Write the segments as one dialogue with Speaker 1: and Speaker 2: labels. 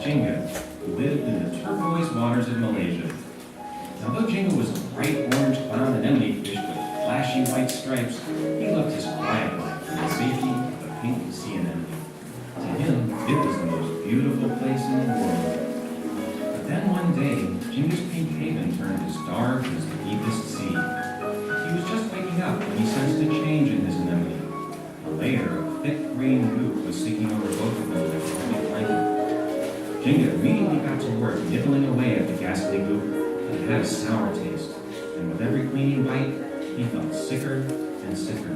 Speaker 1: Jinga, who lived in the turquoise waters of Malaysia. Now, though Jinga was a bright orange clown anemone fish with flashy white stripes, he loved his quiet life and the safety of a pink sea anemone. To him, it was the most beautiful place in the world. But then one day, Jinga's pink haven turned as dark as the deepest sea. He was just waking up when he sensed a change in his anemone. A layer of thick green goop was sinking over both of them like a heavy blanket. Jinga immediately got to work nibbling away at the ghastly goop. It had a sour taste, and with every cleaning bite, he felt sicker and sicker.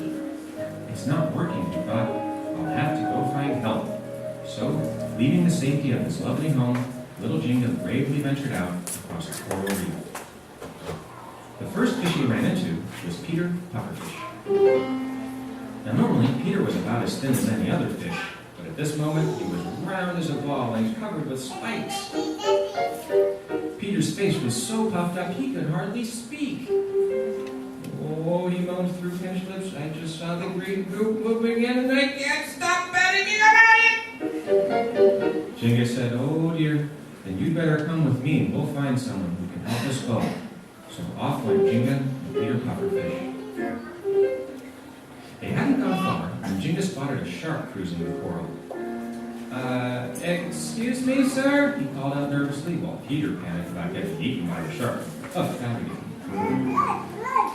Speaker 1: It's not working, he thought. I'll have to go find help. So, leaving the safety of his lovely home, little Jinga bravely ventured out across the coral reef. The first fish he ran into was Peter Pufferfish. Now normally, Peter was about as thin as any other fish, but at this moment, he was round as a ball and covered with spikes. Peter's face was so puffed up he could hardly speak. Oh, he moaned through pinched lips. I just saw the green goop moving in and I can't stop panicking about it! Jinga said, oh dear, then you'd better come with me and we'll find someone who can help us both. So off went Jinga and Peter Pufferfish. They hadn't gone far when Jinga spotted a shark cruising the coral. Excuse me, sir? He called out nervously while Peter panicked about getting eaten by the shark. Oh, found again.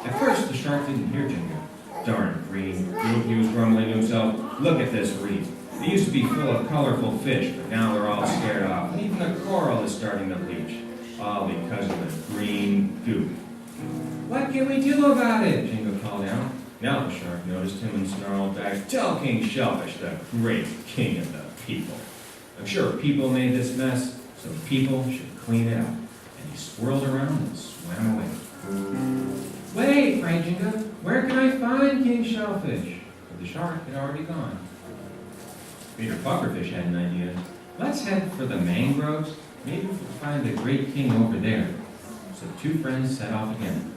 Speaker 1: At first, the shark didn't hear Jinga. Darn green goop, he was grumbling to himself. Look at this reef. It used to be full of colorful fish, but now they're all scared off. And even the coral is starting to bleach. All because of the green goop. What can we do about it? Jinga called out. Now the shark noticed him and snarled back, tell King Shellfish, the great king of the people. I'm sure people made this mess, so people should clean it up. And he swirled around and swam away. Wait, cried Jinga, where can I find King Shellfish? But the shark had already gone. Peter Pufferfish had an idea. Let's head for the mangroves. Maybe we'll find the great king over there. So the two friends set off again.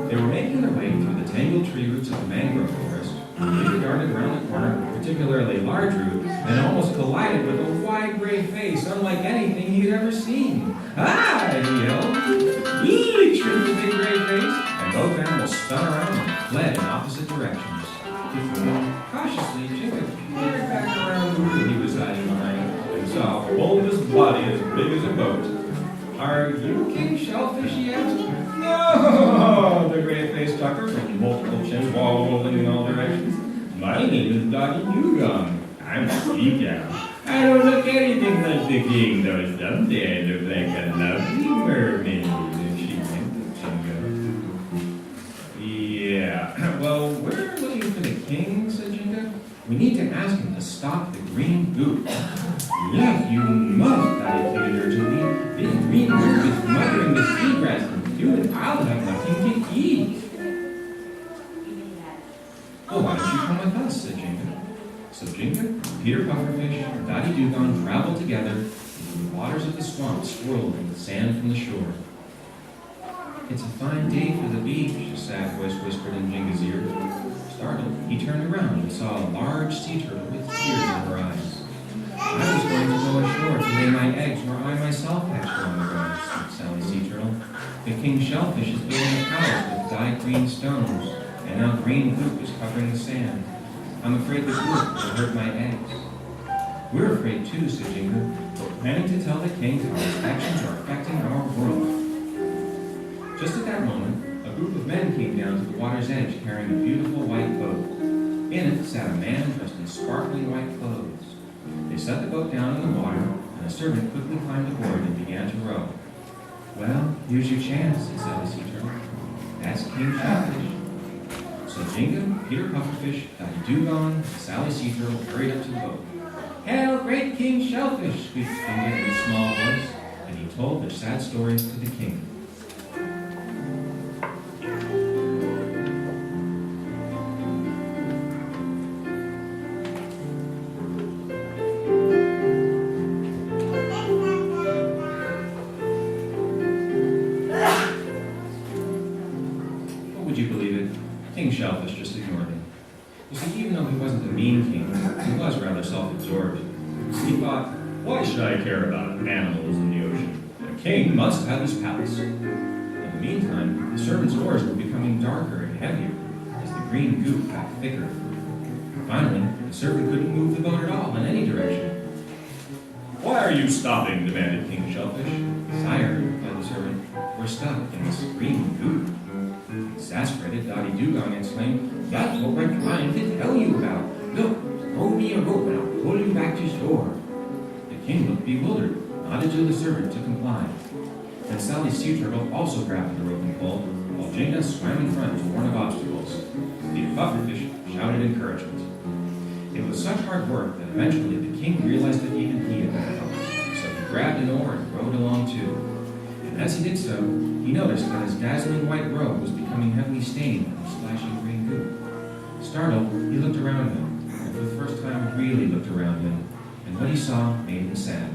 Speaker 1: They were making their way through the tangled tree roots of the mangrove forest. Peter darted around the corner with a particularly large root and almost collided with a wide gray face unlike anything he'd ever seen. Ah! He yelled. Eee! Shrieked the big gray face, and both animals spun around and fled in opposite directions. Cautiously, Jinga peered back around the root he was hiding behind and saw a bulbous body as big as a boat. Are you King Shellfish? He asked. No! The gray-faced tucker with multiple chins wobbling in all directions. My name is Doggy Dugong. I'm a sea cow. I don't look anything like the king, though someday I look like a lovely mermaid. And she winked at Jinga. Yeah, well, we're looking for the king, said Jinga. We need to ask him to stop the green goop. Yes, you must, Daddy pleaded urgently. This green goop is smothering the seagrass and you and I'll have nothing to eat. Well, why don't you come with us, said Jinga. So Jinga, Peter Pufferfish, and Dottie Dugong traveled together into the waters of the swamp swirling with sand from the shore. It's a fine day for the beach, a sad voice whispered in Jinga's ear. Startled, he turned around and saw a large sea turtle with tears in her eyes. I was going to go ashore to lay my eggs where I myself hatched long ago, said Sally Sea Turtle. The king shellfish is building a palace with dyed green stones, and now green goop is covering the sand. I'm afraid the goop will hurt my eggs. We're afraid too, said Jinga, but planning to tell the king how his actions are affecting our world. Just at that moment, a group of men came down to the water's edge carrying a beautiful white boat. In it sat a man dressed in sparkling white clothes. They set the boat down in the water, and a servant quickly climbed aboard and began to row. Well, here's your chance, said Sally Sea Turtle. That's King Shellfish. So Jinga, Peter Pufferfish, Dottie Dugong, and Sally Sea Turtle hurried up to the boat. Hail, great King Shellfish, squeaked Jinga in a small voice, and he told their sad stories to the king. Would you believe it? King Shellfish just ignored him. You see, even though he wasn't a mean king, he was rather self-absorbed. He thought, Why should I care about animals in the ocean? A king must have his palace. In the meantime, the servants' oars were becoming darker and heavier as the green goop got thicker. Finally, the servant couldn't move the boat at all in any direction. Why are you stopping? Demanded King Shellfish. Sire, replied the servant, we're stuck in this green goop. Exasperated, Dottie Dugong exclaimed, that's what we're trying to tell you about. Look, throw me a rope and I'll pull you back to shore. The king looked bewildered, nodded to the servant to comply. Then Sally's sea turtle also grabbed the rope and pulled, while Jenga swam in front to warn of obstacles. The pufferfish shouted encouragement. It was such hard work that eventually the king realized that even he had been helped, so he grabbed an oar and rowed along too. And as he did so, he noticed that his dazzling white robe was becoming heavily stained with splashing green goop. Startled, he looked around him, and for the first time really looked around him, and what he saw made him sad.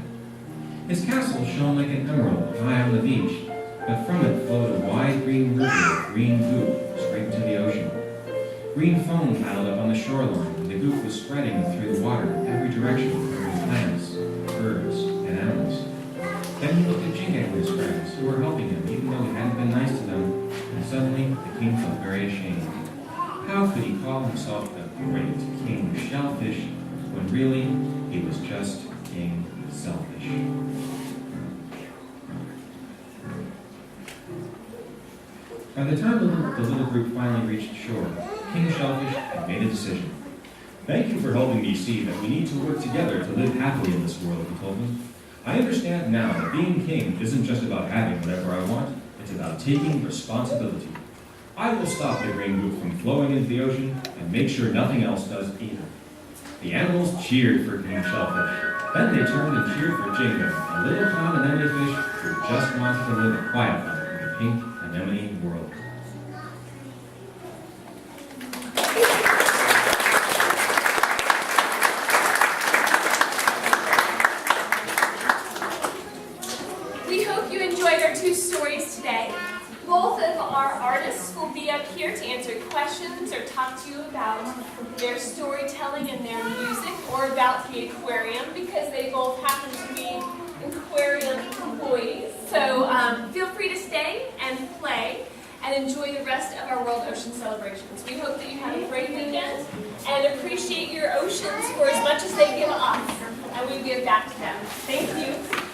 Speaker 1: His castle shone like an emerald high on the beach, but from it flowed a wide green river of green goop straight into the ocean. Green foam piled up on the shoreline, and the goop was spreading through the water in every direction, covering plants, birds, and animals. Then he looked at Jinga and his friends, who were helping him, even though he hadn't been nice to them, and suddenly the king felt very ashamed. How could he call himself the great King Shellfish, when really he was just King Selfish? By the time the little group finally reached shore, King Shellfish had made a decision. Thank you for helping me see that we need to work together to live happily in this world, he told them. I understand now that being king isn't just about having whatever I want, it's about taking responsibility. I will stop the green goop from flowing into the ocean and make sure nothing else does either. The animals cheered for King Shellfish. Then they turned and cheered for Jinga, a little pond anemone fish who just wanted to live a quiet life in the pink anemone world.
Speaker 2: We hope you enjoyed our two stories today. Both of our artists will be up here to answer questions or talk to you about their storytelling and their music, or about the aquarium, because they both happen to be aquarium employees. So feel free to stay and play and enjoy the rest of our World Ocean celebrations. We hope that you have a great weekend and appreciate your oceans for as much as they give us, and we give back to them. Thank you.